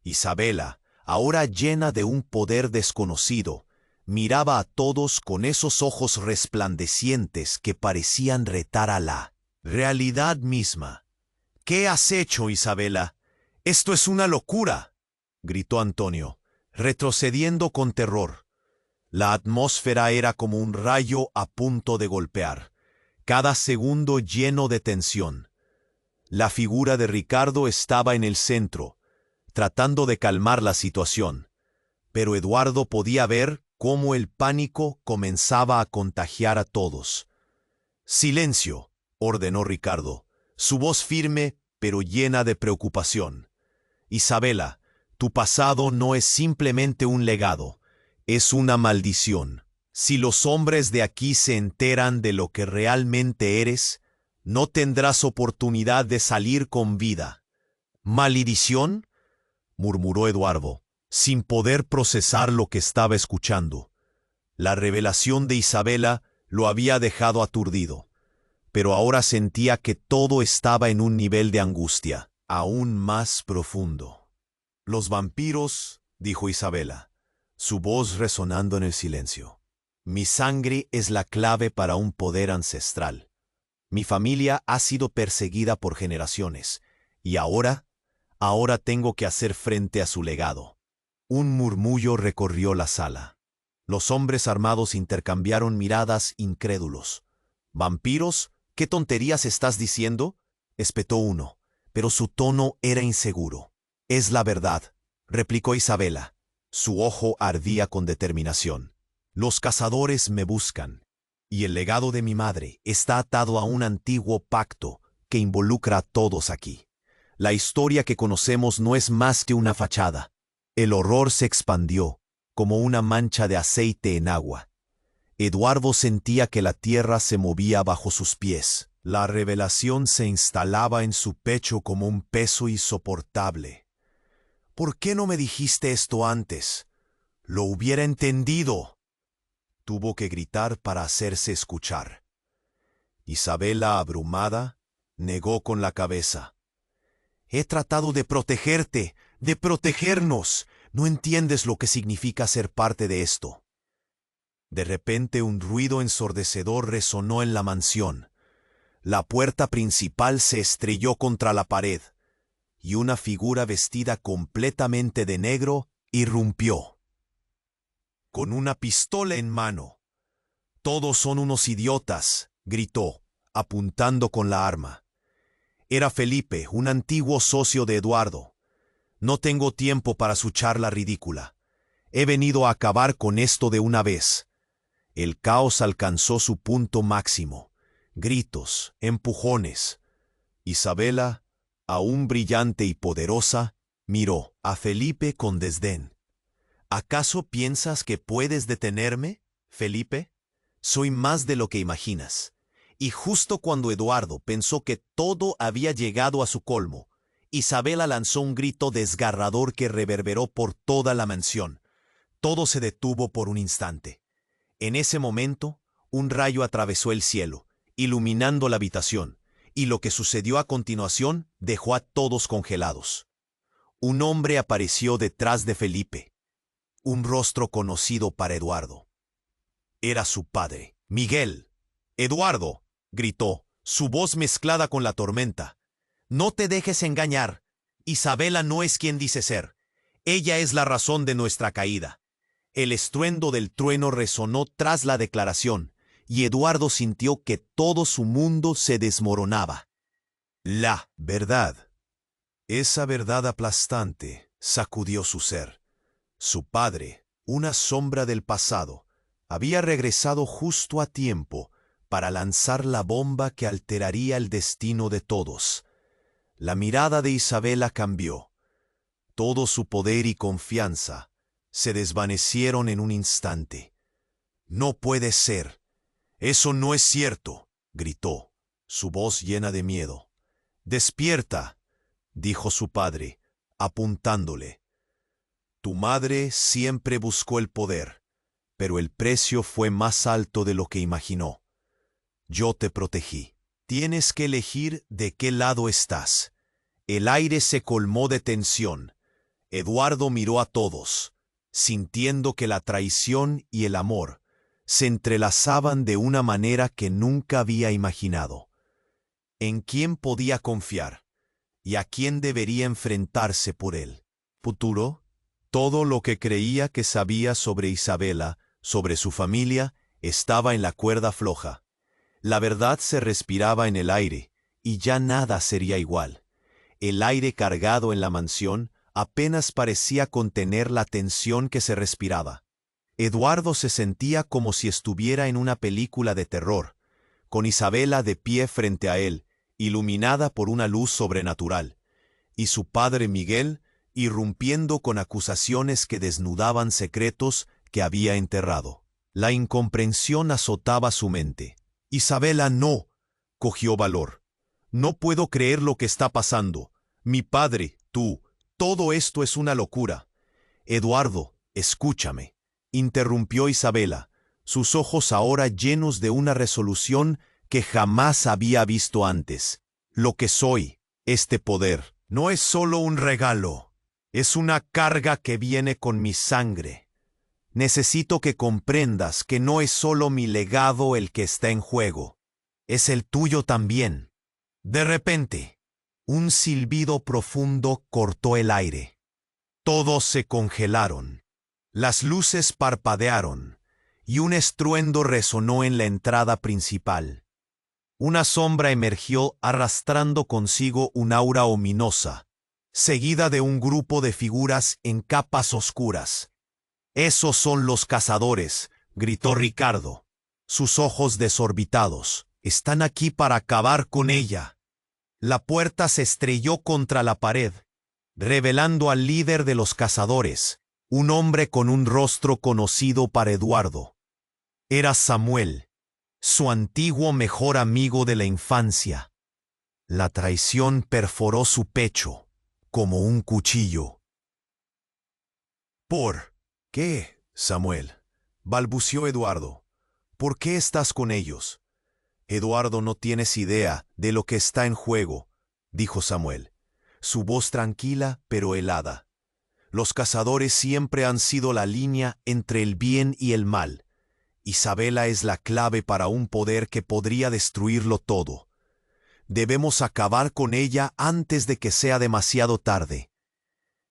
Speaker 1: Isabela, ahora llena de un poder desconocido, miraba a todos con esos ojos resplandecientes que parecían retar a la realidad misma. ¿Qué has hecho, Isabela? ¡Esto es una locura!, gritó Antonio, retrocediendo con terror. La atmósfera era como un rayo a punto de golpear, cada segundo lleno de tensión. La figura de Ricardo estaba en el centro, tratando de calmar la situación, pero Eduardo podía ver cómo el pánico comenzaba a contagiar a todos. «Silencio», ordenó Ricardo, su voz firme pero llena de preocupación. «Isabela, tu pasado no es simplemente un legado, es una maldición. Si los hombres de aquí se enteran de lo que realmente eres, no tendrás oportunidad de salir con vida». «¿Maldición?», murmuró Eduardo, sin poder procesar lo que estaba escuchando. La revelación de Isabela lo había dejado aturdido, pero ahora sentía que todo estaba en un nivel de angustia aún más profundo. «Los vampiros», dijo Isabela, su voz resonando en el silencio. «Mi sangre es la clave para un poder ancestral. Mi familia ha sido perseguida por generaciones, y ahora tengo que hacer frente a su legado». Un murmullo recorrió la sala. Los hombres armados intercambiaron miradas incrédulos. «¿Vampiros? ¿Qué tonterías estás diciendo?», espetó uno, pero su tono era inseguro. «Es la verdad», replicó Isabela. Su ojo ardía con determinación. «Los cazadores me buscan, y el legado de mi madre está atado a un antiguo pacto que involucra a todos aquí. La historia que conocemos no es más que una fachada». El horror se expandió, como una mancha de aceite en agua. Eduardo sentía que la tierra se movía bajo sus pies. La revelación se instalaba en su pecho como un peso insoportable. «¿Por qué no me dijiste esto antes? Lo hubiera entendido», tuvo que gritar para hacerse escuchar. Isabela, abrumada, negó con la cabeza. «He tratado de protegerte, de protegernos. No entiendes lo que significa ser parte de esto». De repente un ruido ensordecedor resonó en la mansión. La puerta principal se estrelló contra la pared, y una figura vestida completamente de negro irrumpió, con una pistola en mano. «Todos son unos idiotas», gritó, apuntando con la arma. Era Felipe, un antiguo socio de Eduardo. «No tengo tiempo para su charla ridícula. He venido a acabar con esto de una vez». El caos alcanzó su punto máximo. Gritos, empujones. Isabela, aún brillante y poderosa, miró a Felipe con desdén. «¿Acaso piensas que puedes detenerme, Felipe? Soy más de lo que imaginas». Y justo cuando Eduardo pensó que todo había llegado a su colmo, Isabela lanzó un grito desgarrador que reverberó por toda la mansión. Todo se detuvo por un instante. En ese momento, un rayo atravesó el cielo, iluminando la habitación, y lo que sucedió a continuación dejó a todos congelados. Un hombre apareció detrás de Felipe, un rostro conocido para Eduardo. Era su padre, Miguel. «Eduardo», gritó, su voz mezclada con la tormenta. «No te dejes engañar. Isabela no es quien dice ser. Ella es la razón de nuestra caída». El estruendo del trueno resonó tras la declaración, y Eduardo sintió que todo su mundo se desmoronaba. La verdad. Esa verdad aplastante sacudió su ser. Su padre, una sombra del pasado, había regresado justo a tiempo para lanzar la bomba que alteraría el destino de todos. La mirada de Isabela cambió. Todo su poder y confianza se desvanecieron en un instante. «No puede ser. Eso no es cierto», gritó, su voz llena de miedo. Despierta, dijo su padre, apuntándole. Tu madre siempre buscó el poder, pero el precio fue más alto de lo que imaginó. Yo te protegí. Tienes que elegir de qué lado estás. El aire se colmó de tensión. Eduardo miró a todos, sintiendo que la traición y el amor se entrelazaban de una manera que nunca había imaginado. ¿En quién podía confiar? ¿Y a quién debería enfrentarse por él? ¿Futuro? Todo lo que creía que sabía sobre Isabela, sobre su familia, estaba en la cuerda floja. La verdad se respiraba en el aire, y ya nada sería igual. El aire cargado en la mansión apenas parecía contener la tensión que se respiraba. Eduardo se sentía como si estuviera en una película de terror, con Isabela de pie frente a él, iluminada por una luz sobrenatural, y su padre Miguel irrumpiendo con acusaciones que desnudaban secretos que había enterrado. La incomprensión azotaba su mente. Isabela, no, cogió valor. No puedo creer lo que está pasando. Mi padre, tú, todo esto es una locura. Eduardo, escúchame, interrumpió Isabela, sus ojos ahora llenos de una resolución que jamás había visto antes. Lo que soy, este poder, no es solo un regalo, es una carga que viene con mi sangre. Necesito que comprendas que no es solo mi legado el que está en juego, es el tuyo también. De repente, un silbido profundo cortó el aire. Todos se congelaron. Las luces parpadearon, y un estruendo resonó en la entrada principal. Una sombra emergió arrastrando consigo un aura ominosa, seguida de un grupo de figuras en capas oscuras. «Esos son los cazadores», gritó Ricardo, sus ojos desorbitados. «Están aquí para acabar con ella». La puerta se estrelló contra la pared, revelando al líder de los cazadores, un hombre con un rostro conocido para Eduardo. Era Samuel, su antiguo mejor amigo de la infancia. La traición perforó su pecho, como un cuchillo. «¿Por qué, Samuel?», balbució Eduardo. «¿Por qué estás con ellos?» «Eduardo, no tienes idea de lo que está en juego», dijo Samuel, su voz tranquila pero helada. «Los cazadores siempre han sido la línea entre el bien y el mal. Isabela es la clave para un poder que podría destruirlo todo. Debemos acabar con ella antes de que sea demasiado tarde».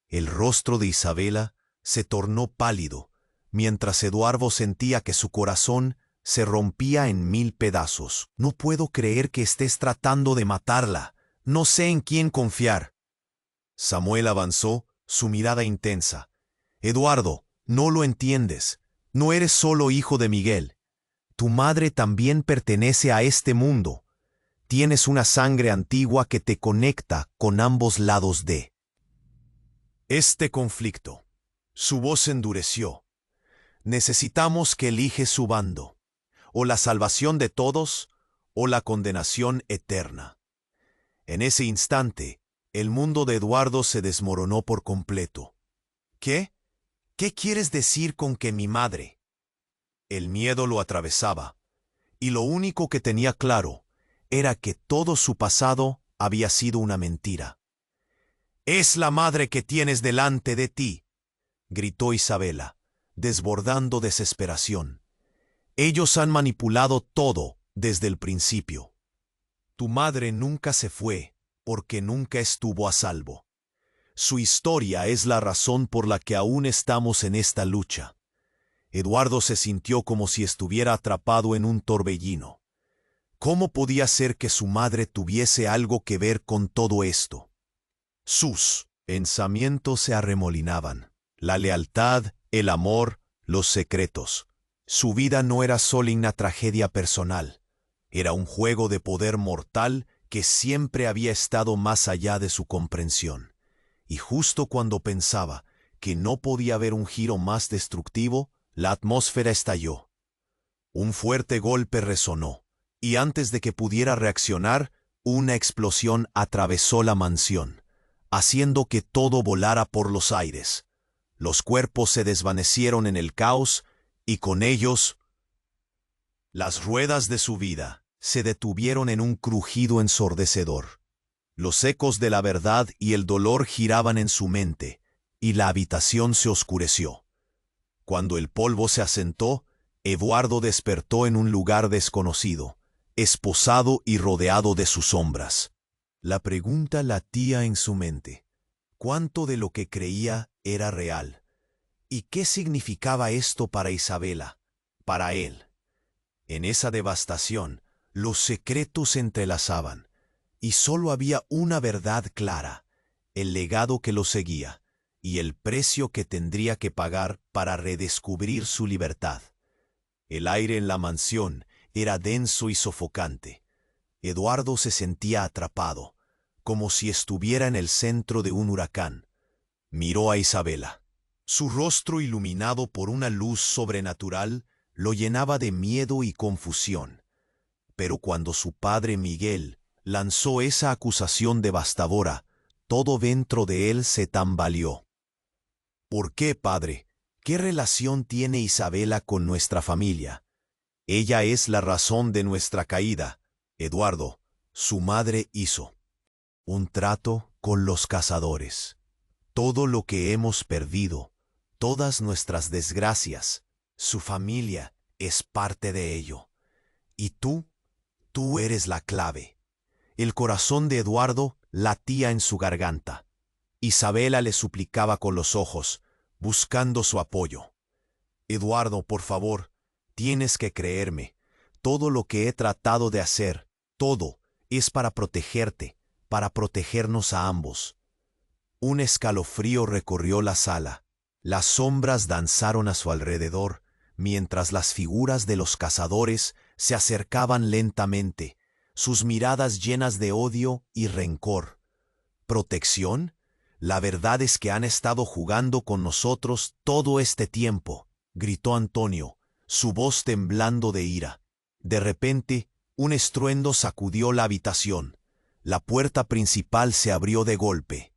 Speaker 1: El rostro de Isabela se tornó pálido, mientras Eduardo sentía que su corazón se rompía en 1000 pedazos. «No puedo creer que estés tratando de matarla. No sé en quién confiar». Samuel avanzó, su mirada intensa. «Eduardo, no lo entiendes. No eres solo hijo de Miguel. Tu madre también pertenece a este mundo. Tienes una sangre antigua que te conecta con ambos lados de este conflicto». Su voz endureció. «Necesitamos que eliges su bando, o la salvación de todos, o la condenación eterna». En ese instante, el mundo de Eduardo se desmoronó por completo. «¿Qué? ¿Qué quieres decir con que mi madre?» El miedo lo atravesaba, y lo único que tenía claro era que todo su pasado había sido una mentira. «Es la madre que tienes delante de ti», gritó Isabela, desbordando desesperación. «Ellos han manipulado todo desde el principio. Tu madre nunca se fue porque nunca estuvo a salvo. Su historia es la razón por la que aún estamos en esta lucha». Eduardo se sintió como si estuviera atrapado en un torbellino. ¿Cómo podía ser que su madre tuviese algo que ver con todo esto? Sus pensamientos se arremolinaban. La lealtad, el amor, los secretos. Su vida no era solo una tragedia personal. Era un juego de poder mortal que siempre había estado más allá de su comprensión. Y justo cuando pensaba que no podía haber un giro más destructivo, la atmósfera estalló. Un fuerte golpe resonó, y antes de que pudiera reaccionar, Una explosión atravesó la mansión, haciendo que todo volara por los aires. Los cuerpos se desvanecieron en el caos y con ellos las ruedas de su vida se detuvieron en un crujido ensordecedor. Los ecos de la verdad y el dolor giraban en su mente, y la habitación se oscureció. Cuando el polvo se asentó, Eduardo despertó en un lugar desconocido, esposado y rodeado de sus sombras. La pregunta latía en su mente: ¿cuánto de lo que creía era real? ¿Y qué significaba esto para Isabela, para él? En esa devastación, los secretos se entrelazaban, y solo había una verdad clara: el legado que lo seguía, y el precio que tendría que pagar para redescubrir su libertad. El aire en la mansión era denso y sofocante. Eduardo se sentía atrapado, como si estuviera en el centro de un huracán. Miró a Isabela. Su rostro, iluminado por una luz sobrenatural, lo llenaba de miedo y confusión. Pero cuando su padre Miguel lanzó esa acusación devastadora, todo dentro de él se tambaleó. ¿Por qué, padre? ¿Qué relación tiene Isabela con nuestra familia? Ella es la razón de nuestra caída. Eduardo, su madre hizo un trato con los cazadores. Todo lo que hemos perdido, todas nuestras desgracias, su familia es parte de ello. Y tú eres la clave. El corazón de Eduardo latía en su garganta. Isabela le suplicaba con los ojos, buscando su apoyo. Eduardo, por favor, tienes que creerme. Todo lo que he tratado de hacer, todo, es para protegerte, para protegernos a ambos. Un escalofrío recorrió la sala. Las sombras danzaron a su alrededor, mientras las figuras de los cazadores se acercaban lentamente, sus miradas llenas de odio y rencor. ¿Protección? La verdad es que han estado jugando con nosotros todo este tiempo, gritó Antonio, su voz temblando de ira. De repente, un estruendo sacudió la habitación. La puerta principal se abrió de golpe,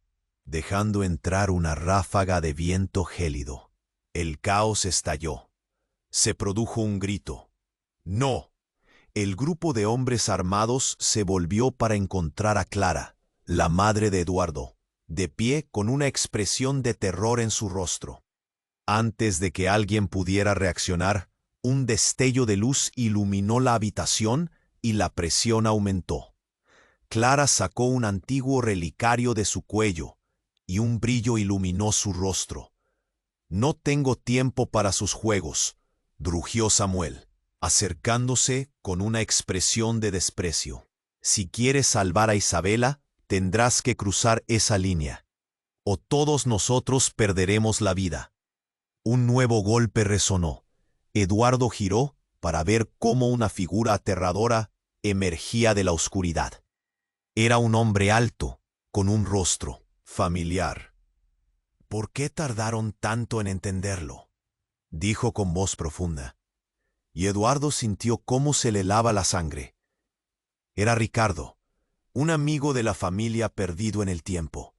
Speaker 1: dejando entrar una ráfaga de viento gélido. El caos estalló. Se produjo un grito. ¡No! El grupo de hombres armados se volvió para encontrar a Clara, la madre de Eduardo, de pie con una expresión de terror en su rostro. Antes de que alguien pudiera reaccionar, un destello de luz iluminó la habitación y la presión aumentó. Clara sacó un antiguo relicario de su cuello, y un brillo iluminó su rostro. «No tengo tiempo para sus juegos», rugió Samuel, acercándose con una expresión de desprecio. «Si quieres salvar a Isabela, tendrás que cruzar esa línea, o todos nosotros perderemos la vida». Un nuevo golpe resonó. Eduardo giró para ver cómo una figura aterradora emergía de la oscuridad. Era un hombre alto, con un rostro familiar. «¿Por qué tardaron tanto en entenderlo?», dijo con voz profunda. Y Eduardo sintió cómo se le helaba la sangre. Era Ricardo, un amigo de la familia perdido en el tiempo,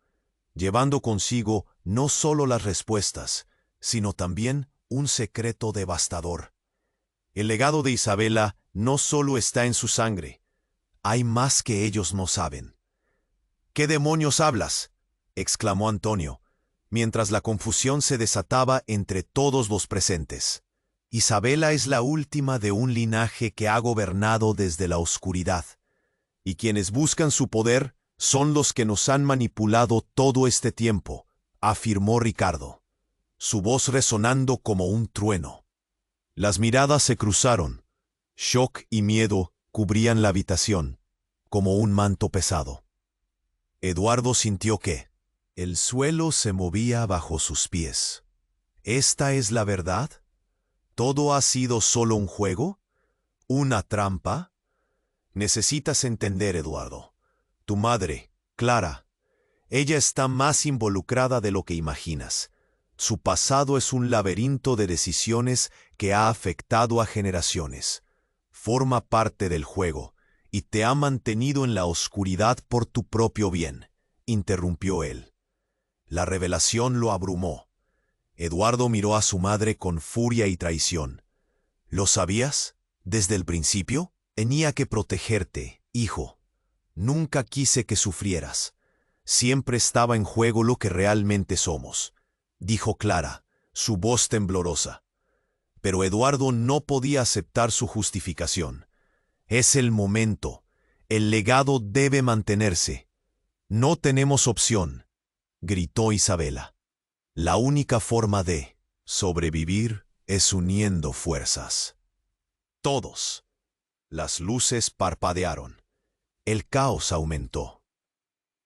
Speaker 1: llevando consigo no solo las respuestas, sino también un secreto devastador. El legado de Isabela no solo está en su sangre, hay más que ellos no saben. «¿Qué demonios hablas?», exclamó Antonio, mientras la confusión se desataba entre todos los presentes. «Isabela es la última de un linaje que ha gobernado desde la oscuridad, y quienes buscan su poder son los que nos han manipulado todo este tiempo», afirmó Ricardo, su voz resonando como un trueno. Las miradas se cruzaron. Shock y miedo cubrían la habitación, como un manto pesado. Eduardo sintió que el suelo se movía bajo sus pies. ¿Esta es la verdad? ¿Todo ha sido solo un juego? ¿Una trampa? Necesitas entender, Eduardo. Tu madre, Clara, ella está más involucrada de lo que imaginas. Su pasado es un laberinto de decisiones que ha afectado a generaciones. Forma parte del juego, y te ha mantenido en la oscuridad por tu propio bien, interrumpió él. La revelación lo abrumó. Eduardo miró a su madre con furia y traición. ¿Lo sabías? ¿Desde el principio? Tenía que protegerte, hijo. Nunca quise que sufrieras. Siempre estaba en juego lo que realmente somos, dijo Clara, su voz temblorosa. Pero Eduardo no podía aceptar su justificación. Es el momento. El legado debe mantenerse. No tenemos opción, gritó Isabela. La única forma de sobrevivir es uniendo fuerzas. Todos. Las luces parpadearon. El caos aumentó.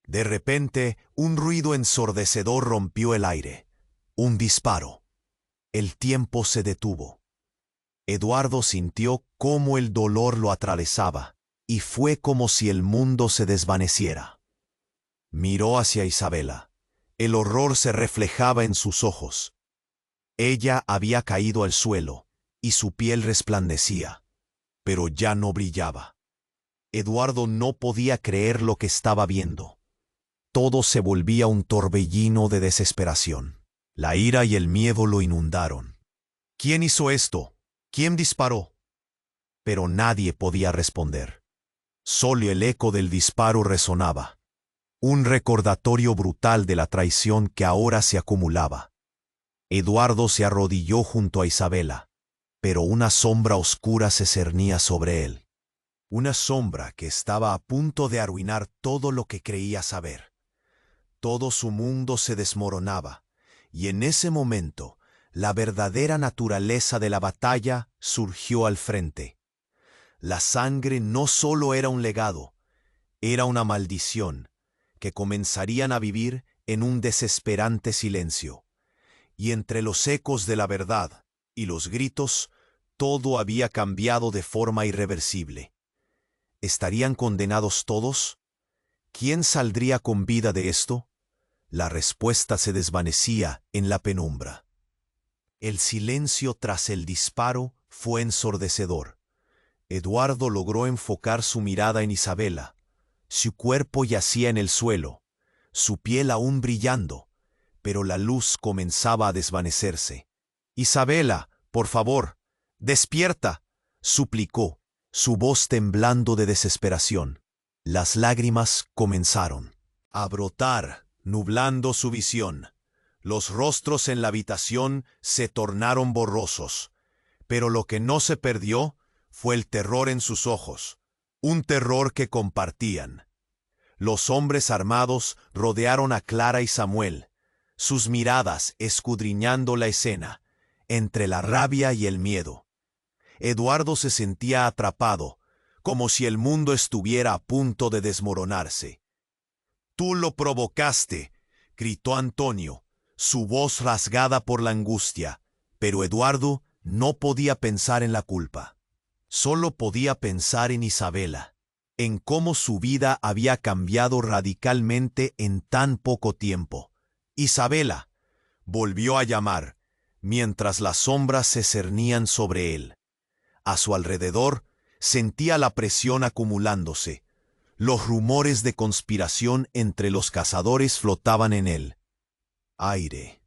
Speaker 1: De repente, un ruido ensordecedor rompió el aire. Un disparo. El tiempo se detuvo. Eduardo sintió cómo el dolor lo atravesaba, y fue como si el mundo se desvaneciera. Miró hacia Isabela. El horror se reflejaba en sus ojos. Ella había caído al suelo, y su piel resplandecía, pero ya no brillaba. Eduardo no podía creer lo que estaba viendo. Todo se volvía un torbellino de desesperación. La ira y el miedo lo inundaron. ¿Quién hizo esto? ¿Quién disparó? Pero nadie podía responder. Solo el eco del disparo resonaba. Un recordatorio brutal de la traición que ahora se acumulaba. Eduardo se arrodilló junto a Isabela, pero una sombra oscura se cernía sobre él. Una sombra que estaba a punto de arruinar todo lo que creía saber. Todo su mundo se desmoronaba, y en ese momento, la verdadera naturaleza de la batalla surgió al frente. La sangre no solo era un legado, era una maldición, que comenzarían a vivir en un desesperante silencio. Y entre los ecos de la verdad y los gritos, todo había cambiado de forma irreversible. ¿Estarían condenados todos? ¿Quién saldría con vida de esto? La respuesta se desvanecía en la penumbra. El silencio tras el disparo fue ensordecedor. Eduardo logró enfocar su mirada en Isabela. Su cuerpo yacía en el suelo, su piel aún brillando, pero la luz comenzaba a desvanecerse. «Isabela, por favor, despierta», suplicó, su voz temblando de desesperación. Las lágrimas comenzaron a brotar, nublando su visión. Los rostros en la habitación se tornaron borrosos, pero lo que no se perdió fue el terror en sus ojos, un terror que compartían. Los hombres armados rodearon a Clara y Samuel, sus miradas escudriñando la escena, entre la rabia y el miedo. Eduardo se sentía atrapado, como si el mundo estuviera a punto de desmoronarse. «Tú lo provocaste», gritó Antonio, su voz rasgada por la angustia, pero Eduardo no podía pensar en la culpa. Solo podía pensar en Isabela, en cómo su vida había cambiado radicalmente en tan poco tiempo. «Isabela», volvió a llamar, mientras las sombras se cernían sobre él. A su alrededor sentía la presión acumulándose. Los rumores de conspiración entre los cazadores flotaban en él. Aire.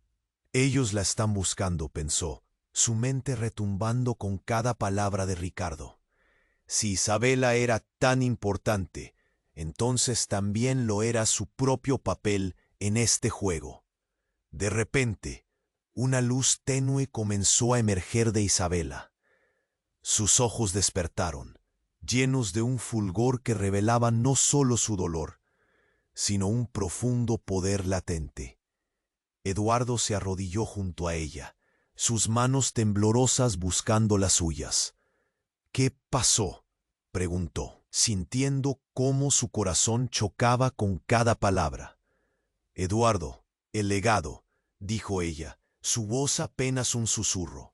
Speaker 1: Ellos la están buscando, pensó, su mente retumbando con cada palabra de Ricardo. Si Isabela era tan importante, entonces también lo era su propio papel en este juego. De repente, una luz tenue comenzó a emerger de Isabela. Sus ojos despertaron, llenos de un fulgor que revelaba no solo su dolor, sino un profundo poder latente. Eduardo se arrodilló junto a ella, sus manos temblorosas buscando las suyas. «¿Qué pasó?», preguntó, sintiendo cómo su corazón chocaba con cada palabra. «Eduardo, el legado», dijo ella, su voz apenas un susurro.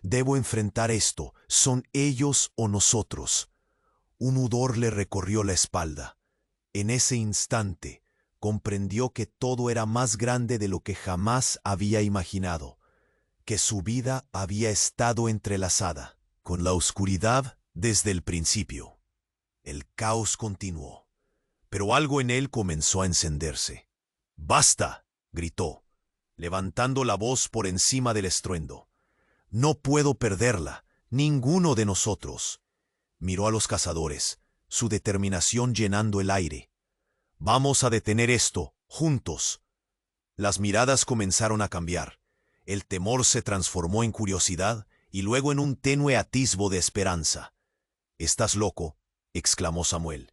Speaker 1: «Debo enfrentar esto, son ellos o nosotros». Un hedor le recorrió la espalda. En ese instante, comprendió que todo era más grande de lo que jamás había imaginado, que su vida había estado entrelazada con la oscuridad desde el principio. El caos continuó, pero algo en él comenzó a encenderse. ¡Basta!, gritó, levantando la voz por encima del estruendo. «No puedo perderla, ninguno de nosotros». Miró a los cazadores, su determinación llenando el aire. «Vamos a detener esto, juntos». Las miradas comenzaron a cambiar. El temor se transformó en curiosidad y luego en un tenue atisbo de esperanza. «Estás loco», exclamó Samuel.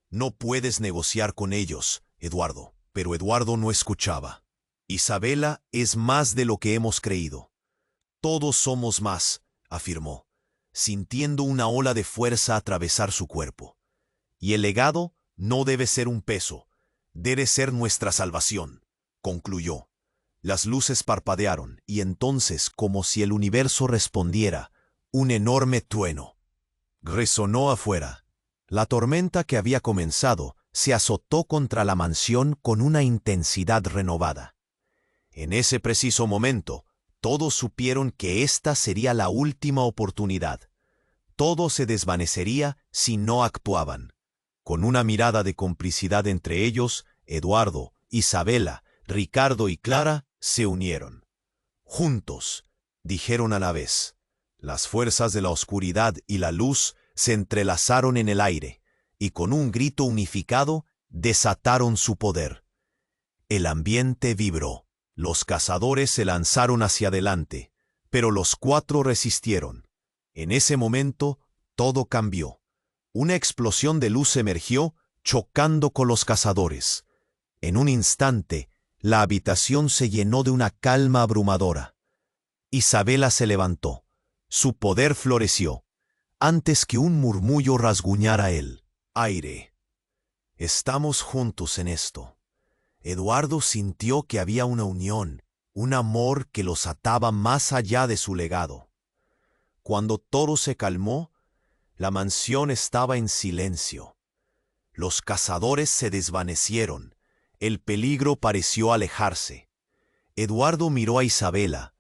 Speaker 1: «No puedes negociar con ellos, Eduardo». Pero Eduardo no escuchaba. «Isabela es más de lo que hemos creído». «Todos somos más», afirmó, sintiendo una ola de fuerza atravesar su cuerpo. «Y el legado no debe ser un peso, debe ser nuestra salvación», concluyó. Las luces parpadearon y entonces, como si el universo respondiera, un enorme trueno resonó afuera. La tormenta que había comenzado se azotó contra la mansión con una intensidad renovada. En ese preciso momento, todos supieron que esta sería la última oportunidad. Todo se desvanecería si no actuaban. Con una mirada de complicidad entre ellos, Eduardo, Isabela, Ricardo y Clara se unieron. «Juntos», dijeron a la vez. Las fuerzas de la oscuridad y la luz se entrelazaron en el aire, y con un grito unificado desataron su poder. El ambiente vibró. Los cazadores se lanzaron hacia adelante, pero los cuatro resistieron. En ese momento, todo cambió. Una explosión de luz emergió, chocando con los cazadores. En un instante, la habitación se llenó de una calma abrumadora. Isabela se levantó. Su poder floreció, antes que un murmullo rasguñara el aire. «Estamos juntos en esto». Eduardo sintió que había una unión, un amor que los ataba más allá de su legado. Cuando todo se calmó, la mansión estaba en silencio. Los cazadores se desvanecieron. El peligro pareció alejarse. Eduardo miró a Isabela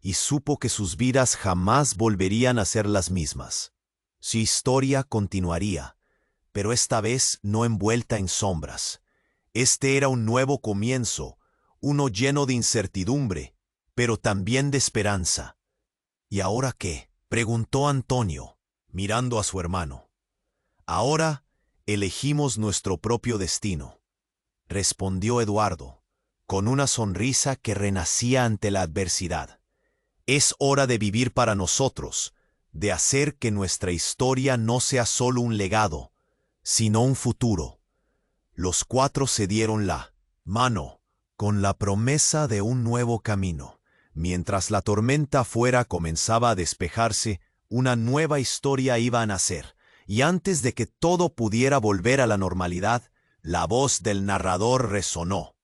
Speaker 1: y supo que sus vidas jamás volverían a ser las mismas. Su historia continuaría, pero esta vez no envuelta en sombras. Este era un nuevo comienzo, uno lleno de incertidumbre, pero también de esperanza. «¿Y ahora qué?», preguntó Antonio, mirando a su hermano. «Ahora elegimos nuestro propio destino», respondió Eduardo, con una sonrisa que renacía ante la adversidad. «Es hora de vivir para nosotros, de hacer que nuestra historia no sea solo un legado, sino un futuro». Los cuatro se dieron la mano, con la promesa de un nuevo camino. Mientras la tormenta afuera comenzaba a despejarse, una nueva historia iba a nacer, y antes de que todo pudiera volver a la normalidad, la voz del narrador resonó.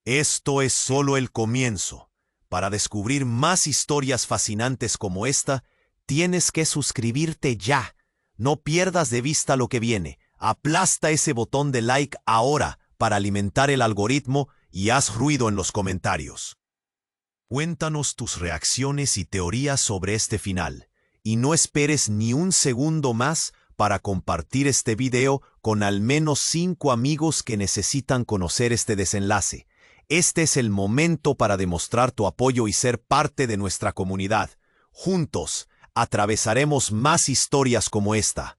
Speaker 1: «Esto es solo el comienzo. Para descubrir más historias fascinantes como esta, tienes que suscribirte ya. No pierdas de vista lo que viene. Aplasta ese botón de like ahora para alimentar el algoritmo y haz ruido en los comentarios. Cuéntanos tus reacciones y teorías sobre este final. Y no esperes ni un segundo más para compartir este video con al menos 5 amigos que necesitan conocer este desenlace. Este es el momento para demostrar tu apoyo y ser parte de nuestra comunidad. Juntos, atravesaremos más historias como esta.